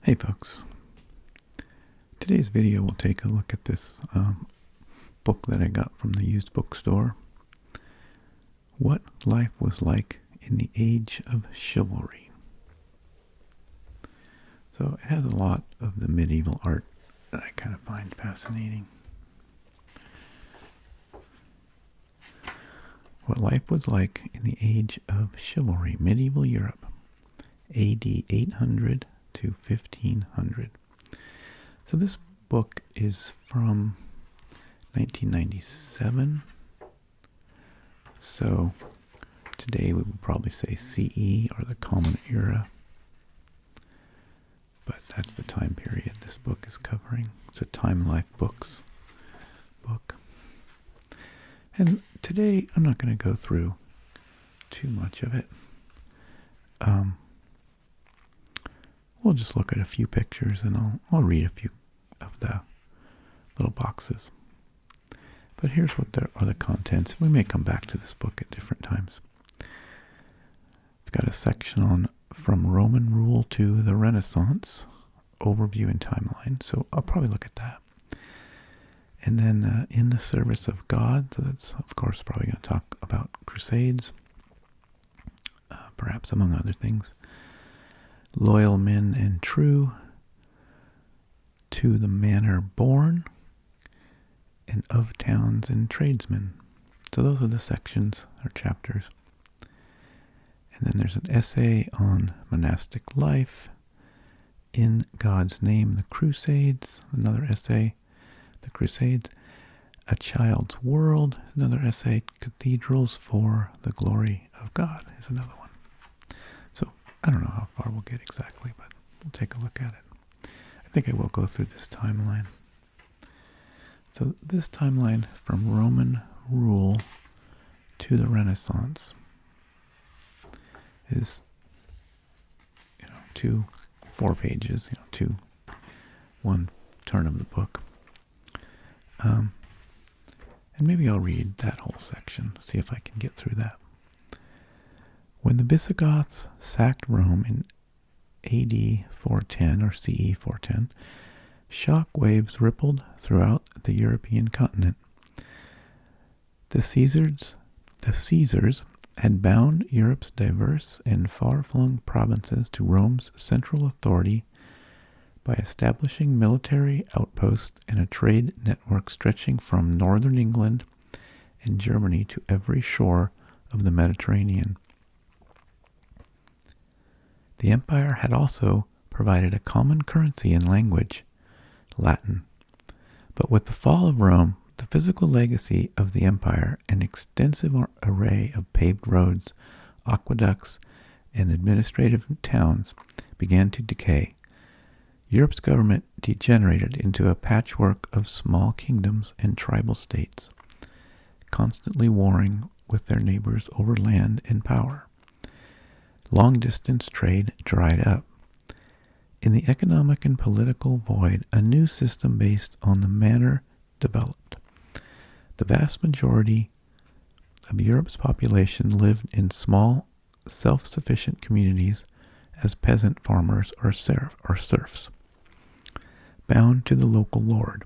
Hey folks, today's video will take a look at this book that I got from the used bookstore. What Life Was Like in the Age of Chivalry. So it has a lot of the medieval art that I kind of find fascinating. What Life Was Like in the Age of Chivalry, Medieval Europe, AD 800 to 1500. So this book is from 1997. So today we would probably say CE, or the Common Era. But that's the time period this book is covering. It's a Time Life Books book. And today I'm not going to go through too much of it. We'll just look at a few pictures and I'll read a few of the little boxes. But here's what there are the contents. We may come back to this book at different times. It's got a section on From Roman Rule to the Renaissance, Overview and Timeline. So I'll probably look at that. And then In the Service of God. So that's, of course, probably going to talk about Crusades, perhaps among other things. Loyal Men and True, To the Manor Born, and Of Towns and Tradesmen. So those are the sections or chapters. And then there's an essay on monastic life, In God's Name, the Crusades, another essay, the Crusades, A Child's World, another essay, Cathedrals for the Glory of God is another one. So I don't know how far we'll get exactly, but we'll take a look at it. I think I will go through this timeline. So this timeline from Roman rule to the Renaissance is, 4 pages, one turn of the book. And maybe I'll read that whole section, see if I can get through that. When the Visigoths sacked Rome in AD 410 or CE 410, shock waves rippled throughout the European continent. The Caesars had bound Europe's diverse and far-flung provinces to Rome's central authority by establishing military outposts and a trade network stretching from northern England and Germany to every shore of the Mediterranean. The empire had also provided a common currency and language, Latin. But with the fall of Rome, the physical legacy of the empire, an extensive array of paved roads, aqueducts, and administrative towns, began to decay. Europe's government degenerated into a patchwork of small kingdoms and tribal states, constantly warring with their neighbors over land and power. Long-distance trade dried up. In the economic and political void, a new system based on the manor developed. The vast majority of Europe's population lived in small, self-sufficient communities as peasant farmers or serfs, bound to the local lord.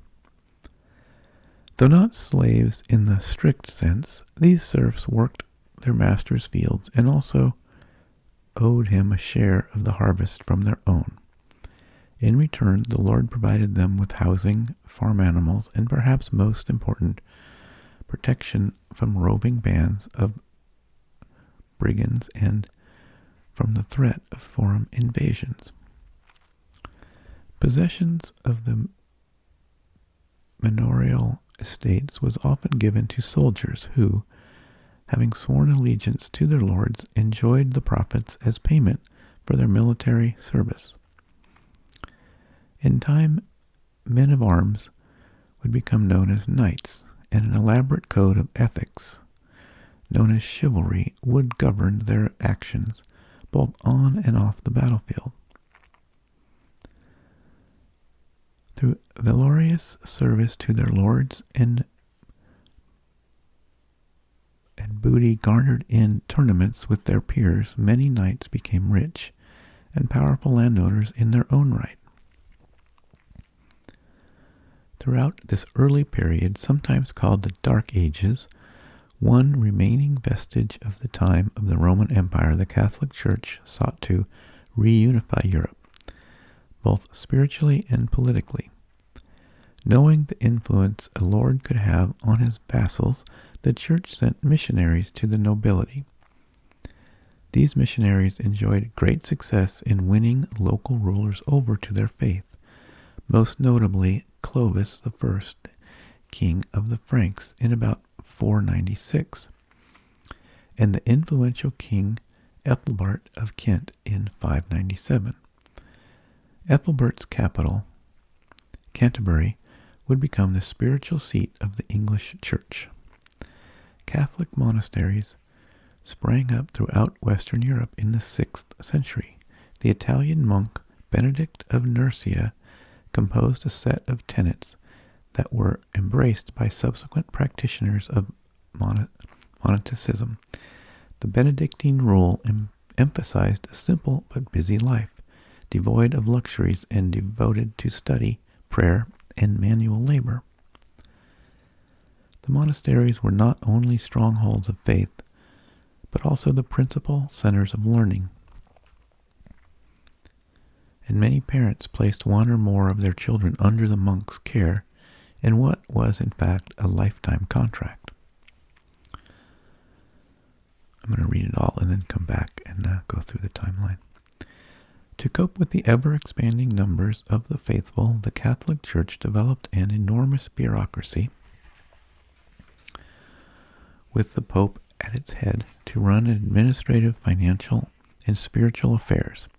Though not slaves in the strict sense, these serfs worked their master's fields and also owed him a share of the harvest from their own. In return, the Lord provided them with housing, farm animals, and perhaps most important, protection from roving bands of brigands and from the threat of foreign invasions. Possessions of the manorial estates was often given to soldiers who, having sworn allegiance to their lords, enjoyed the profits as payment for their military service. In time, men of arms would become known as knights, and an elaborate code of ethics, known as chivalry, would govern their actions, both on and off the battlefield. Through valorous service to their lords and booty garnered in tournaments with their peers, many knights became rich and powerful landowners in their own right. Throughout this early period, sometimes called the Dark Ages, one remaining vestige of the time of the Roman Empire, the Catholic Church sought to reunify Europe, both spiritually and politically. Knowing the influence a lord could have on his vassals, the Church sent missionaries to the nobility. These missionaries enjoyed great success in winning local rulers over to their faith, most notably Clovis I, king of the Franks, in about 496, and the influential king Ethelbert of Kent in 597. Ethelbert's capital, Canterbury, would become the spiritual seat of the English Church. Catholic monasteries sprang up throughout Western Europe in the 6th century. The Italian monk Benedict of Nursia composed a set of tenets that were embraced by subsequent practitioners of monasticism. The Benedictine rule emphasized a simple but busy life, devoid of luxuries and devoted to study, prayer, and manual labor. The monasteries were not only strongholds of faith, but also the principal centers of learning. And many parents placed one or more of their children under the monks' care in what was in fact a lifetime contract. I'm going to read it all and then come back and go through the timeline. To cope with the ever-expanding numbers of the faithful, the Catholic Church developed an enormous bureaucracy with the Pope at its head to run administrative, financial, and spiritual affairs.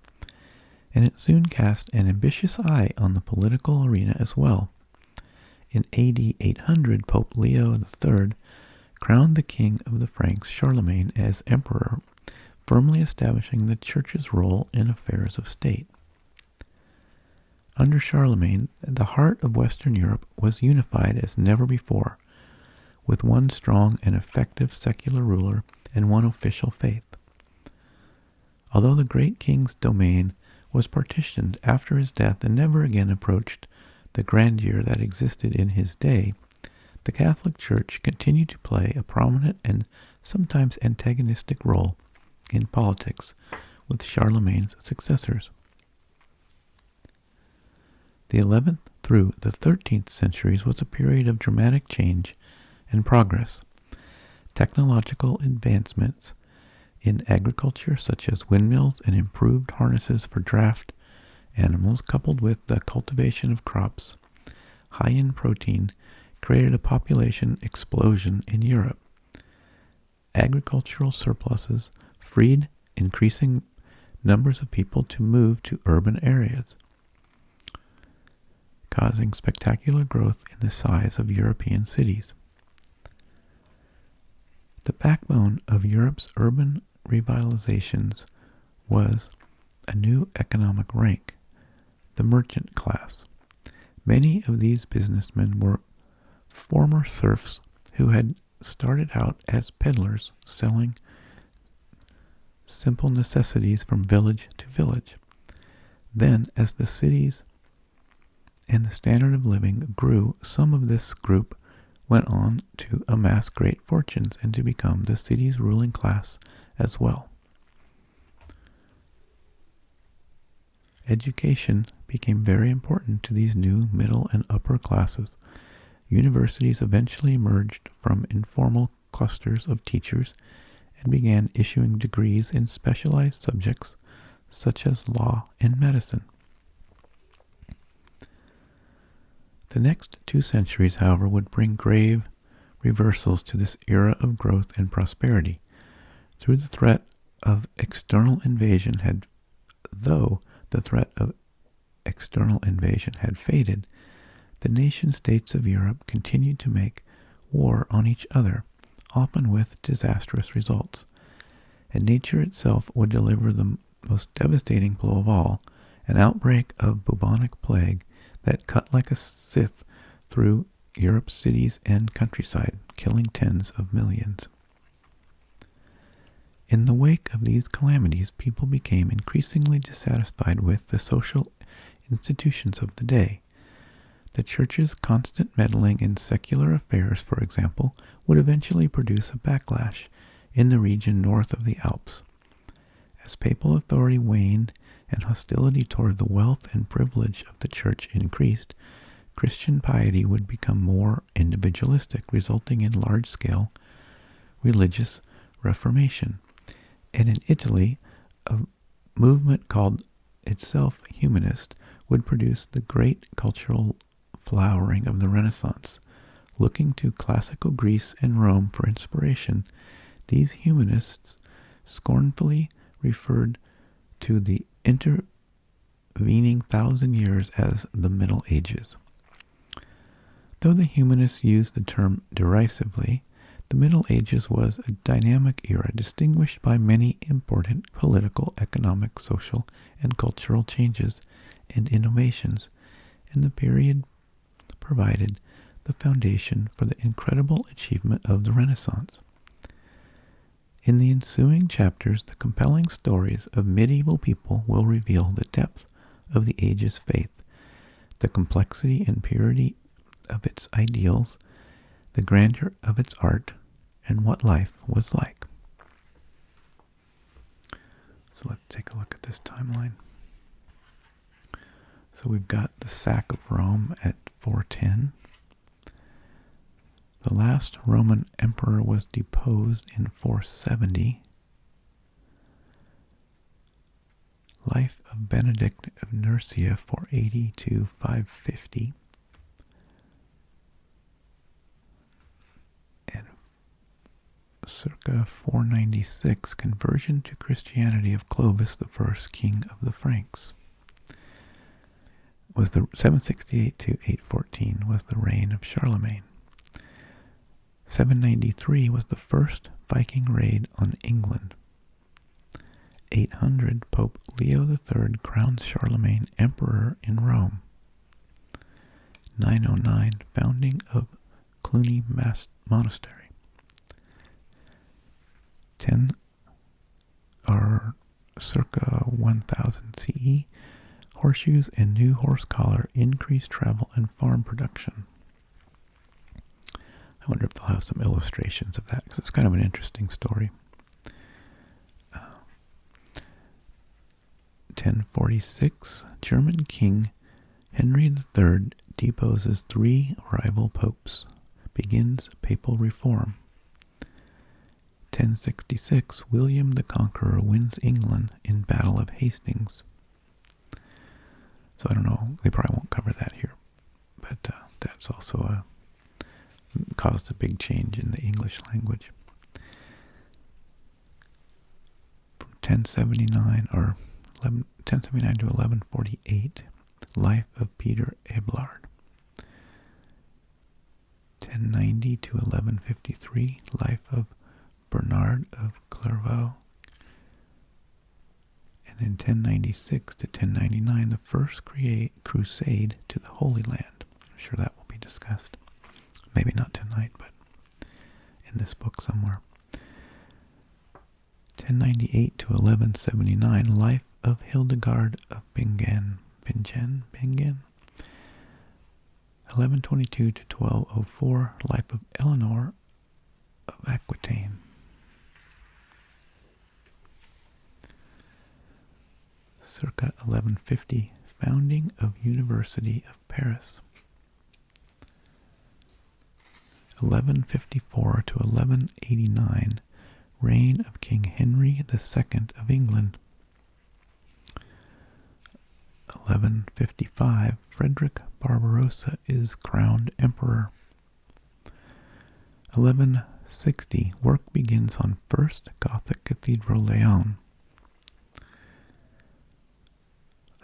And it soon cast an ambitious eye on the political arena as well. In AD 800, Pope Leo III crowned the king of the Franks, Charlemagne, as emperor, firmly establishing the Church's role in affairs of state. Under Charlemagne, the heart of Western Europe was unified as never before, with one strong and effective secular ruler and one official faith. Although the great king's domain was partitioned after his death and never again approached the grandeur that existed in his day, the Catholic Church continued to play a prominent and sometimes antagonistic role in politics with Charlemagne's successors. The 11th through the 13th centuries was a period of dramatic change and progress. Technological advancements in agriculture, such as windmills and improved harnesses for draft animals, coupled with the cultivation of crops high in protein, created a population explosion in Europe. Agricultural surpluses freed increasing numbers of people to move to urban areas, causing spectacular growth in the size of European cities. The backbone of Europe's urban revitalizations was a new economic rank, the merchant class. Many of these businessmen were former serfs who had started out as peddlers selling simple necessities from village to village. Then, as the cities and the standard of living grew, some of this group went on to amass great fortunes and to become the city's ruling class as well. Education became very important to these new middle and upper classes. Universities eventually emerged from informal clusters of teachers and began issuing degrees in specialized subjects such as law and medicine. The next 2 centuries, however, would bring grave reversals to this era of growth and prosperity. Though the threat of external invasion had faded, the nation-states of Europe continued to make war on each other, often with disastrous results. And nature itself would deliver the most devastating blow of all, an outbreak of bubonic plague that cut like a scythe through Europe's cities and countryside, killing tens of millions. In the wake of these calamities, people became increasingly dissatisfied with the social institutions of the day. The Church's constant meddling in secular affairs, for example, would eventually produce a backlash in the region north of the Alps. As papal authority waned and hostility toward the wealth and privilege of the Church increased, Christian piety would become more individualistic, resulting in large-scale religious reformation. And in Italy, a movement called itself humanist would produce the great cultural flowering of the Renaissance. Looking to classical Greece and Rome for inspiration, these humanists scornfully referred to the intervening 1,000 years as the Middle Ages. Though the humanists used the term derisively, the Middle Ages was a dynamic era distinguished by many important political, economic, social, and cultural changes and innovations, and the period provided the foundation for the incredible achievement of the Renaissance. In the ensuing chapters, the compelling stories of medieval people will reveal the depth of the age's faith, the complexity and purity of its ideals, the grandeur of its art, and what life was like. So let's take a look at this timeline. So we've got the sack of Rome at 410. The last Roman emperor was deposed in 470. Life of Benedict of Nursia, 480 to 550. And circa 496, conversion to Christianity of Clovis I, king of the Franks. Was the 768 to 814 was the reign of Charlemagne. 793 was the first Viking raid on England. 800, Pope Leo III crowned Charlemagne emperor in Rome. 909, founding of Cluny Monastery. 10 are circa 1000 CE. Horseshoes and new horse collar increased travel and farm production. I wonder if they'll have some illustrations of that, because it's kind of an interesting story. 1046, German King Henry III deposes 3 rival popes, begins papal reform. 1066, William the Conqueror wins England in Battle of Hastings. So I don't know, they probably won't cover that here, but that's also caused a big change in the English language. From 1079 to 1148, life of Peter Abelard. 1090 to 1153, life of Bernard of Clairvaux. And in 1096 to 1099, the first crusade to the Holy Land. I'm sure that will be discussed. Maybe not tonight, but in this book somewhere. 1098 to 1179, life of Hildegard of Bingen. 1122 to 1204, life of Eleanor of Aquitaine. Circa 1150, founding of University of Paris. 1154 to 1189, reign of King Henry II of England. 1155, Frederick Barbarossa is crowned emperor. 1160, work begins on First Gothic Cathedral Leon.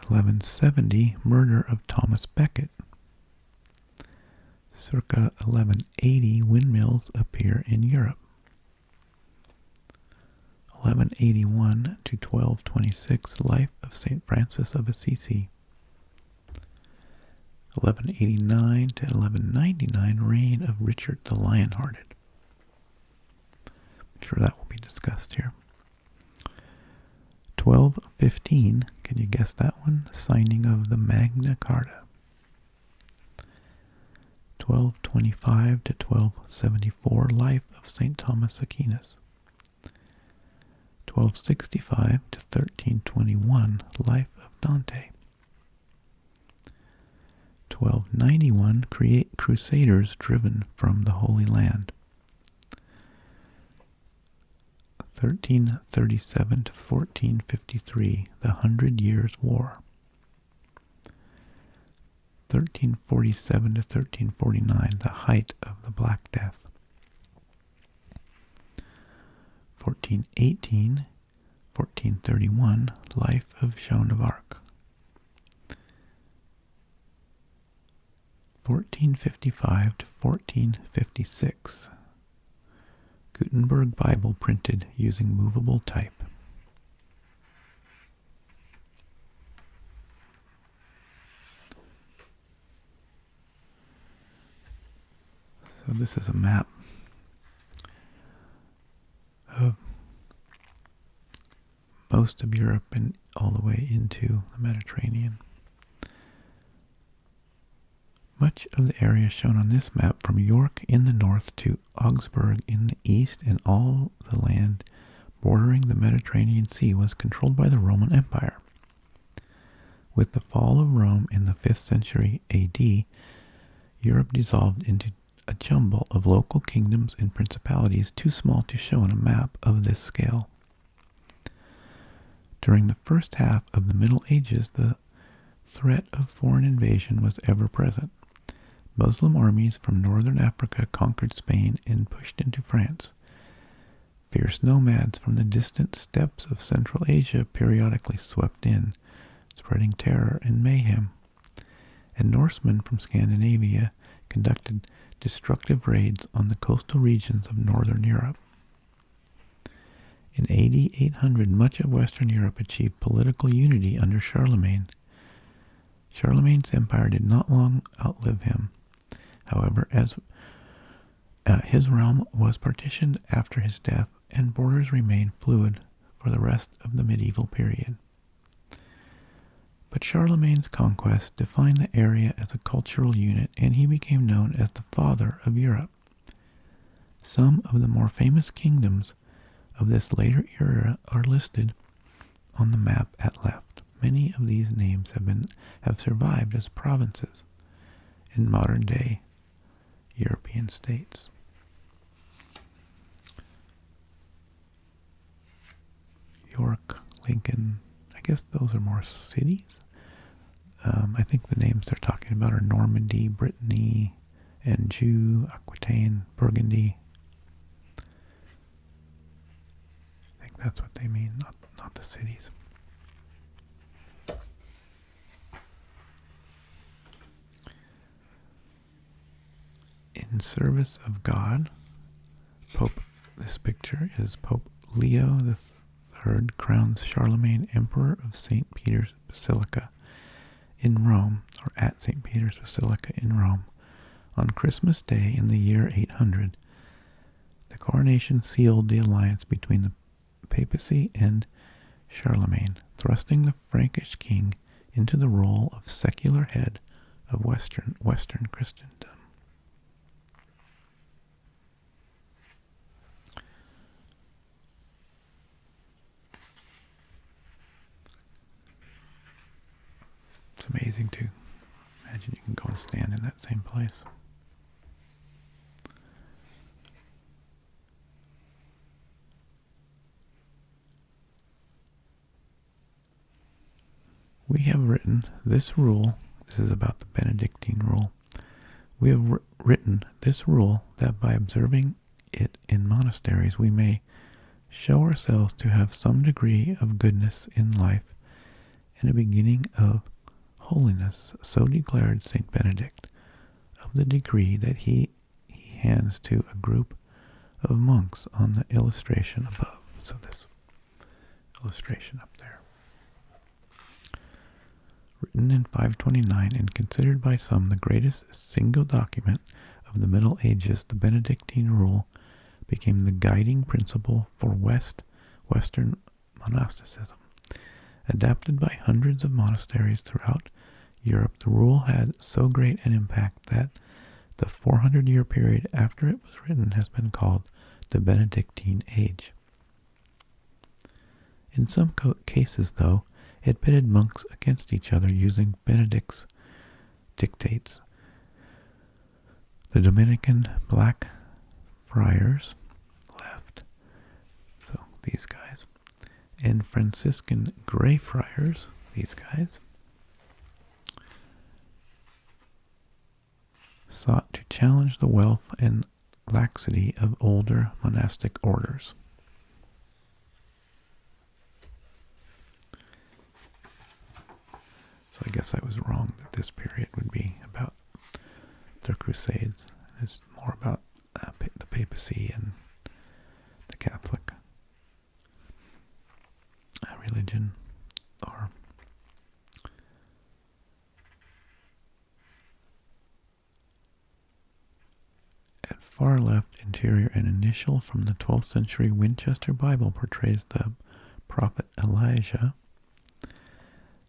1170, murder of Thomas Becket. Circa 1180, windmills appear in Europe. 1181 to 1226, life of St. Francis of Assisi. 1189 to 1199, reign of Richard the Lionhearted. I'm sure that will be discussed here. 1215, can you guess that one? Signing of the Magna Carta. 1225 to 1274, life of St. Thomas Aquinas. 1265 to 1321, life of Dante. 1291, Crusaders driven from the Holy Land. 1337 to 1453, the 100 Years' War. 1347 to 1349, the height of the Black Death. 1418, 1431, life of Joan of Arc. 1455 to 1456, Gutenberg Bible printed using movable type. So this is a map of most of Europe and all the way into the Mediterranean. Much of the area shown on this map, from York in the north to Augsburg in the east, and all the land bordering the Mediterranean Sea, was controlled by the Roman Empire. With the fall of Rome in the 5th century AD, Europe dissolved into a jumble of local kingdoms and principalities too small to show on a map of this scale. During the first half of the Middle Ages, the threat of foreign invasion was ever present. Muslim armies from northern Africa conquered Spain and pushed into France. Fierce nomads from the distant steppes of Central Asia periodically swept in, spreading terror and mayhem. And Norsemen from Scandinavia conducted destructive raids on the coastal regions of northern Europe. In AD 800, much of Western Europe achieved political unity under Charlemagne. Charlemagne's empire did not long outlive him. However, as his realm was partitioned after his death, and borders remained fluid for the rest of the medieval period. But Charlemagne's conquest defined the area as a cultural unit, and he became known as the father of Europe. Some of the more famous kingdoms of this later era are listed on the map at left. Many of these names have survived as provinces in modern-day European states. York, Lincoln, I guess those are more cities. I think the names they're talking about are Normandy, Brittany, Anjou, Aquitaine, Burgundy. I think that's what they mean, not the cities. In service of God, this picture is Pope Leo III crowns Charlemagne Emperor of St. Peter's Basilica in Rome, or at St. Peter's Basilica in Rome, on Christmas Day in the year 800. The coronation sealed the alliance between the papacy and Charlemagne, thrusting the Frankish king into the role of secular head of Western Christendom. It's amazing to imagine you can go and stand in that same place. We have written this rule. This is about the Benedictine rule. We have written this rule that by observing it in monasteries we may show ourselves to have some degree of goodness in life and a beginning of holiness. So declared Saint Benedict of the decree that he hands to a group of monks on the illustration above. So this illustration up there. Written in 529 and considered by some the greatest single document of the Middle Ages, the Benedictine rule became the guiding principle for Western monasticism. Adapted by hundreds of monasteries throughout Europe, the rule had so great an impact that The 400-year period after it was written has been called the Benedictine Age. In some cases, though, it pitted monks against each other using Benedict's dictates. The Dominican Black Friars, left, so these guys, and Franciscan Grey Friars, these guys, sought to challenge the wealth and laxity of older monastic orders. So I guess I was wrong that this period would be about the Crusades. It's more about the papacy and the Catholic religion, or at far left interior, an initial from the 12th century Winchester Bible portrays the prophet Elijah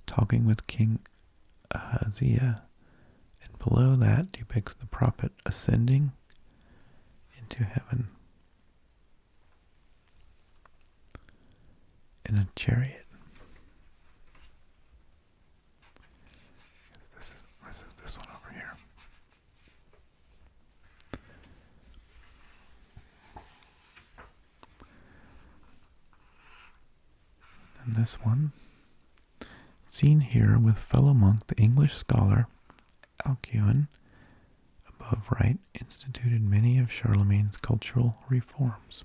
talking with King Ahaziah, and below that depicts the prophet ascending into heaven in a chariot. This is this one over here. And this one, seen here with fellow monk, the English scholar Alcuin, above right, instituted many of Charlemagne's cultural reforms.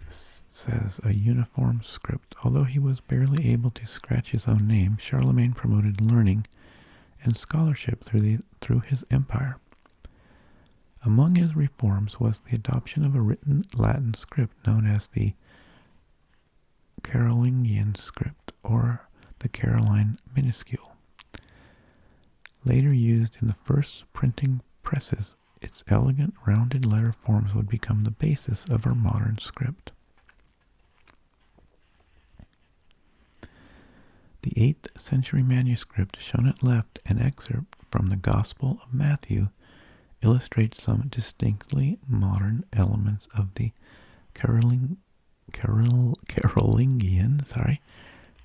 This says a uniform script. Although he was barely able to scratch his own name, Charlemagne promoted learning and scholarship through his empire. Among his reforms was the adoption of a written Latin script known as the Carolingian script, or the Caroline minuscule. Later used in the first printing presses, its elegant rounded letter forms would become the basis of our modern script. The 8th century manuscript shown at left, an excerpt from the Gospel of Matthew, illustrates some distinctly modern elements of the Carolingian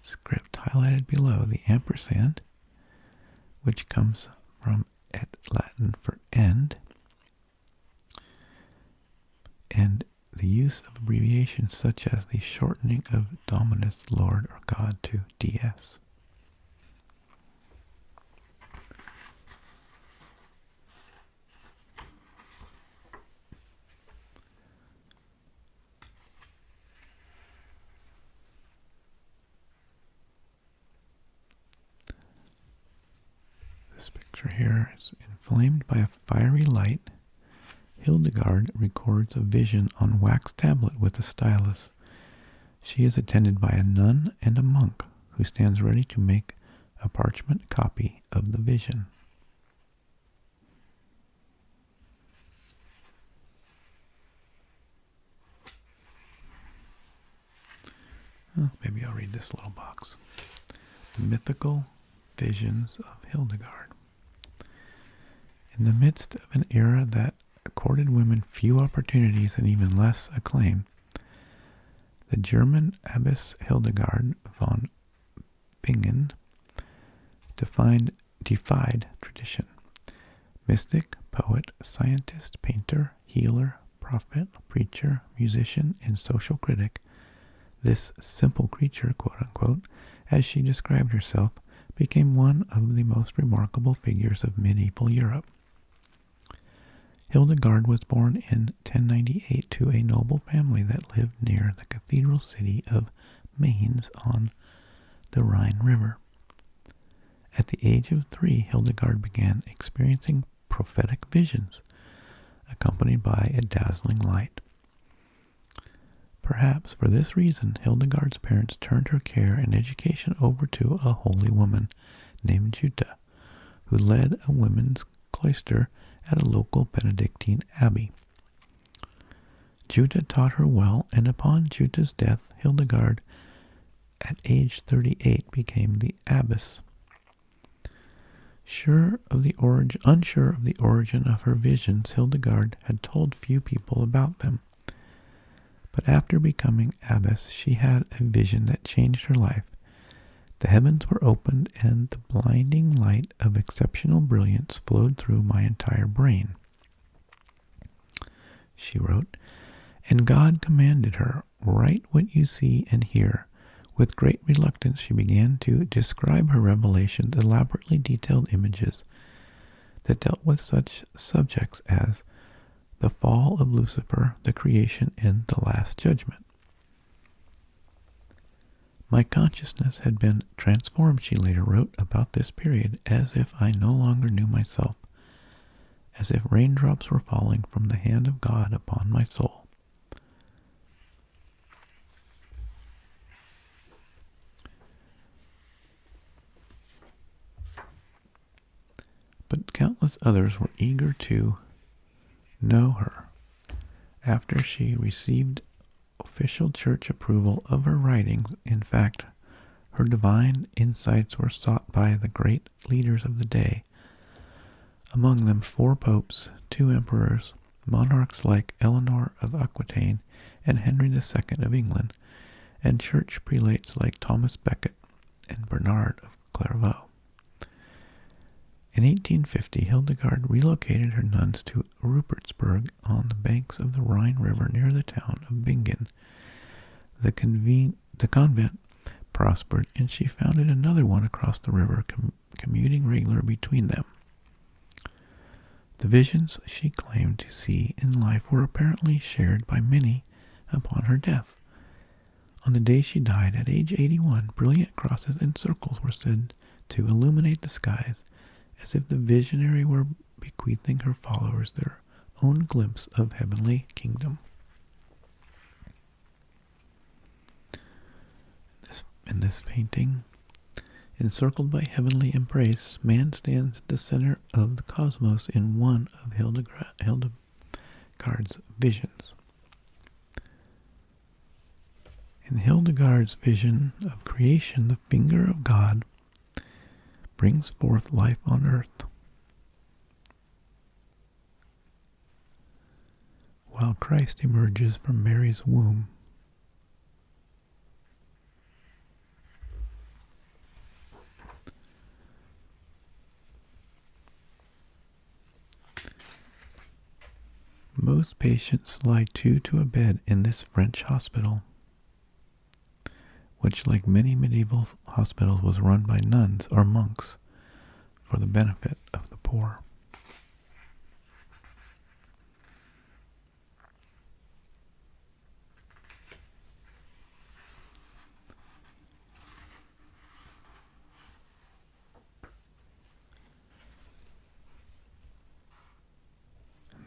script, highlighted below. The ampersand, which comes from Latin for end, and the use of abbreviations such as the shortening of Dominus, Lord or God, to DS. This picture here is inflamed by a fiery light. Hildegard records a vision on wax tablet with a stylus. She is attended by a nun and a monk who stands ready to make a parchment copy of the vision. Well, maybe I'll read this little box. The mythical visions of Hildegard. In the midst of an era that accorded women few opportunities and even less acclaim, the German abbess Hildegard von Bingen defied tradition. Mystic, poet, scientist, painter, healer, prophet, preacher, musician, and social critic, this simple creature, quote-unquote, as she described herself, became one of the most remarkable figures of medieval Europe. Hildegard was born in 1098 to a noble family that lived near the cathedral city of Mainz on the Rhine River. At the age of 3, Hildegard began experiencing prophetic visions, accompanied by a dazzling light. Perhaps for this reason, Hildegard's parents turned her care and education over to a holy woman named Jutta, who led a women's cloister at a local Benedictine abbey. Jutta taught her well, and upon Jutta's death, Hildegard at age 38 became the abbess. Unsure of the origin of her visions, Hildegard had told few people about them. But after becoming abbess, she had a vision that changed her life. The heavens were opened, and the blinding light of exceptional brilliance flowed through my entire brain. She wrote, and God commanded her, write what you see and hear. With great reluctance, she began to describe her revelations, elaborately detailed images that dealt with such subjects as the fall of Lucifer, the creation, and the last judgment. My consciousness had been transformed, she later wrote about this period, as if I no longer knew myself, as if raindrops were falling from the hand of God upon my soul. But countless others were eager to know her. After she received official church approval of her writings, in fact, her divine insights were sought by the great leaders of the day, among them 4 popes, 2 emperors, monarchs like Eleanor of Aquitaine and Henry II of England, and church prelates like Thomas Becket and Bernard of Clairvaux. In 1850, Hildegard relocated her nuns to Rupertsberg on the banks of the Rhine River near the town of Bingen. The convent prospered, and she founded another one across the river, commuting regularly between them. The visions she claimed to see in life were apparently shared by many upon her death. On the day she died, at age 81, brilliant crosses and circles were said to illuminate the skies, as if the visionary were bequeathing her followers their own glimpse of heavenly kingdom. In this painting, encircled by heavenly embrace, man stands at the center of the cosmos in one of Hildegard's visions. In Hildegard's vision of creation, the finger of God brings forth life on earth, while Christ emerges from Mary's womb. Most patients lie to a bed in this French hospital, which, like many medieval hospitals, was run by nuns or monks for the benefit of the poor.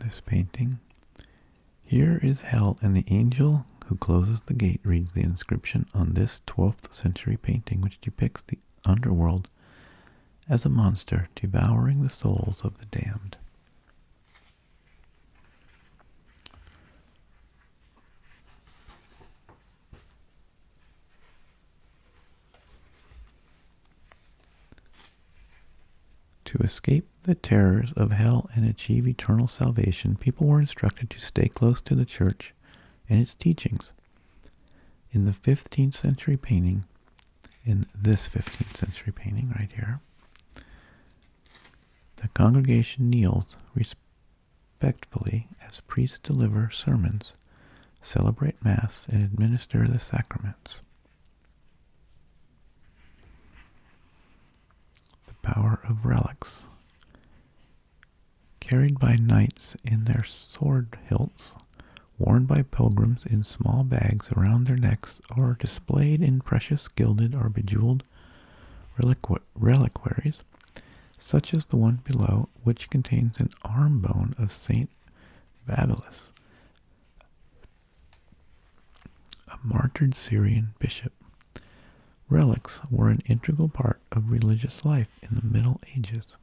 This painting, here is hell, and the angel who closes the gate, reads the inscription on this 12th century painting, which depicts the underworld as a monster devouring the souls of the damned. To escape the terrors of hell and achieve eternal salvation, people were instructed to stay close to the church and its teachings. In the 15th century painting, in this 15th century painting right here, the congregation kneels respectfully as priests deliver sermons, celebrate Mass, and administer the sacraments. Power of relics. Carried by knights in their sword hilts, worn by pilgrims in small bags around their necks, or displayed in precious gilded or bejeweled reliquaries, such as the one below, which contains an arm bone of Saint Babylas, a martyred Syrian bishop. Relics were an integral part of religious life in the Middle Ages.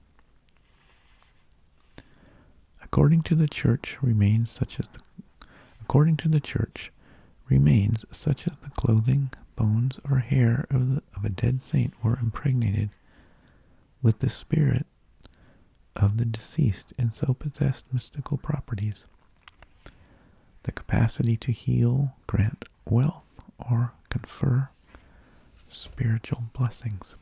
According to the church, remains such as the clothing, bones or hair of a dead saint were impregnated with the spirit of the deceased and so possessed mystical properties, the capacity to heal, grant wealth, or confer spiritual blessings.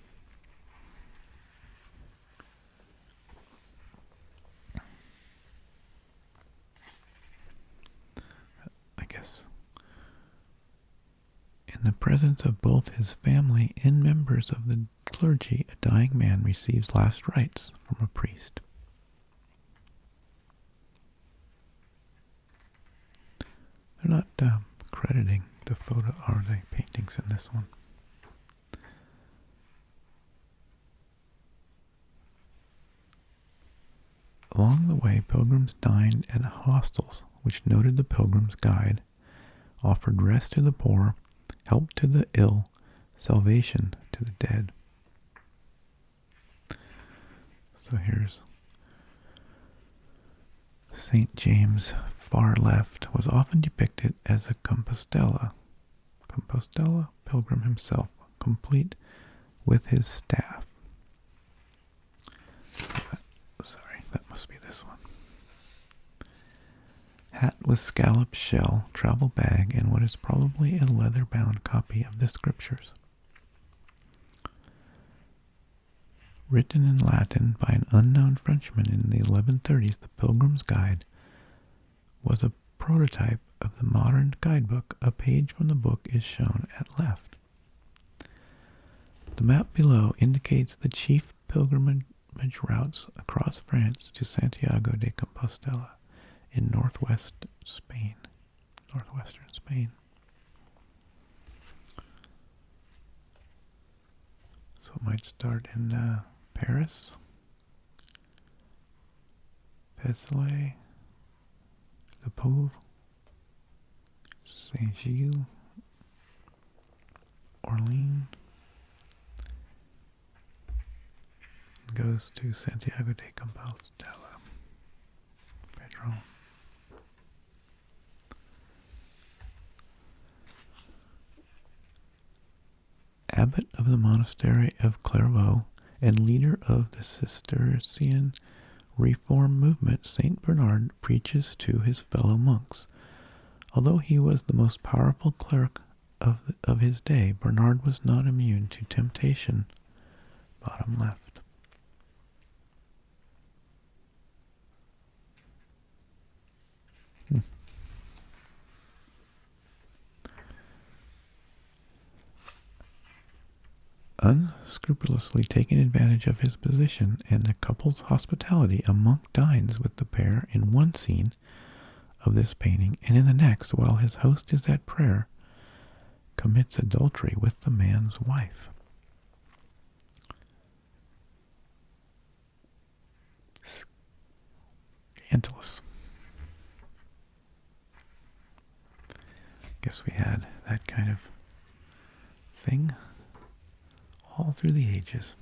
I guess in the presence of both his family and members of the clergy, a dying man receives last rites from a priest. They're not crediting the photo or the paintings in this one. Along the way, pilgrims dined at hostels, which noted the Pilgrim's Guide, offered rest to the poor, help to the ill, salvation to the dead. So here's St. James, far left, was often depicted as a Compostela pilgrim himself, complete with his staff. Sorry, that must be this one. Hat with scallop shell, travel bag, and what is probably a leather-bound copy of the scriptures. Written in Latin by an unknown Frenchman in the 1130s, the Pilgrim's Guide was a prototype of the modern guidebook. A page from the book is shown at left. The map below indicates the chief pilgrimage routes across France to Santiago de Compostela in northwestern Spain. So it might start in Paris, Pézelet, Le Pauv, Saint-Gilles, Orleans, goes to Santiago de Compostela, Pedro. Abbot of the monastery of Clairvaux and leader of the Cistercian reform movement, Saint Bernard preaches to his fellow monks. Although he was the most powerful cleric of his day, Bernard was not immune to temptation. Bottom left. Unscrupulously taking advantage of his position and the couple's hospitality, a monk dines with the pair in one scene of this painting, and in the next, while his host is at prayer, commits adultery with the man's wife. Scandalous. Guess we had that kind of thing all through the ages.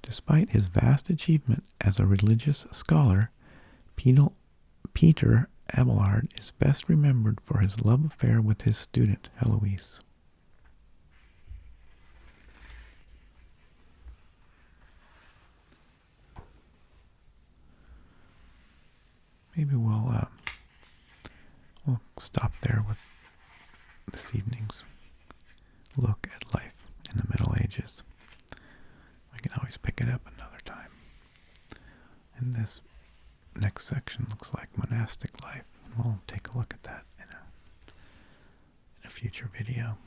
Despite his vast achievement as a religious scholar, Peter Abelard is best remembered for his love affair with his student, Heloise. Maybe we'll stop there with this evening's look at life in the Middle Ages. I can always pick it up another time. And this next section looks like monastic life. We'll take a look at that in a future video.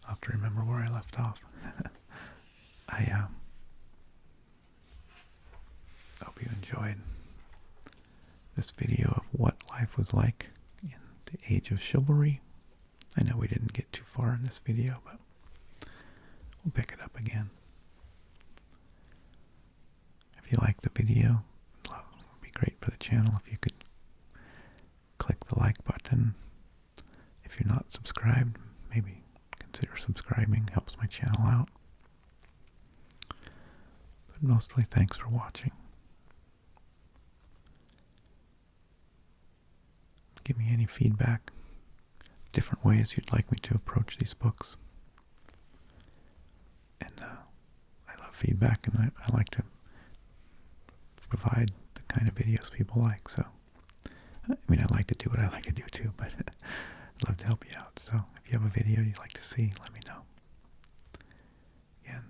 I'll have to remember where I left off. I hope you enjoyed this video of what life was like in the age of chivalry. I know we didn't get too far in this video, but we'll pick it up again. If you like the video, it would be great for the channel if you could click the like button. If you're not subscribed, maybe consider subscribing. Helps my channel out. But mostly, thanks for watching. Give me any feedback, different ways you'd like me to approach these books. And I love feedback, and I like to provide the kind of videos people like. So, I mean, I like to do what I like to do too, but I'd love to help you out. So if you have a video you'd like to see, let me know. Again,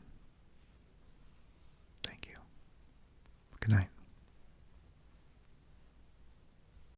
thank you. Good night.